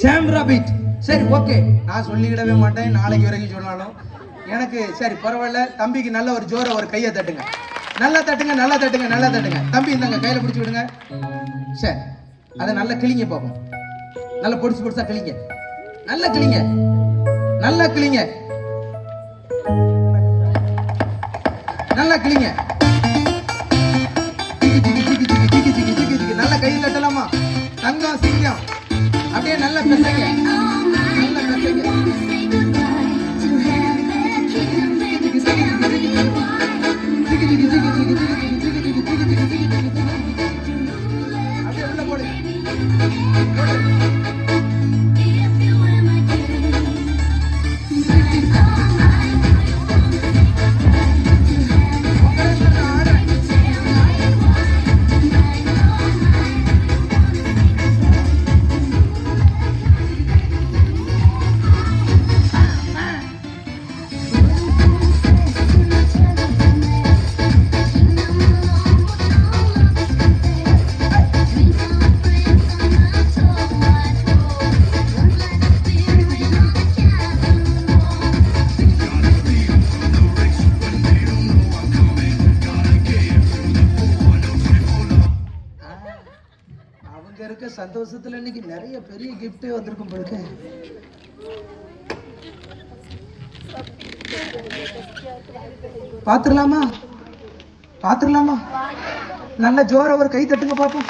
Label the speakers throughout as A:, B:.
A: சாம் rapid. சரி okay, நான் சொல்லிக்கிடவே மாட்டேன், நாளைக்கு வரைக்கும் சொன்னாலும் எனக்கு சரி பரவாயில்ல. தம்பிக்கு நல்ல ஒரு ஜோர ஒரு கையை தட்டுங்க, நல்லா தட்டுங்க, நல்லா தட்டுங்க, நல்லா தட்டுங்க. தம்பி இந்தாங்க கையில பிடிச்சி விடுங்க. சரி, அதை நல்லா கிளிங்க பார்ப்போம். நல்லா பொடிச்சு பொடிச்சா கிளிங்க, நல்லா கிளிங்க, நல்லா கிளிங்க, நல்லா கிளிங்க. நல்ல கையில் தட்டலாமா? தங்கம் சிங்கம் அப்படியே நல்ல பெசைங்க, நல்ல பெசைங்க. அப்படியே உள்ள போடு. இருக்க சந்தோஷத்துல இன்னைக்கு நிறைய பெரிய கிஃப்டே வந்திருக்கும் போல. பாத்துடலாமா? பாத்துடலாமா? நல்ல ஜோர ஒரு கை தட்டுங்க பாப்போம்.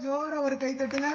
A: ஜோர ஒரு கை தட்டுங்க.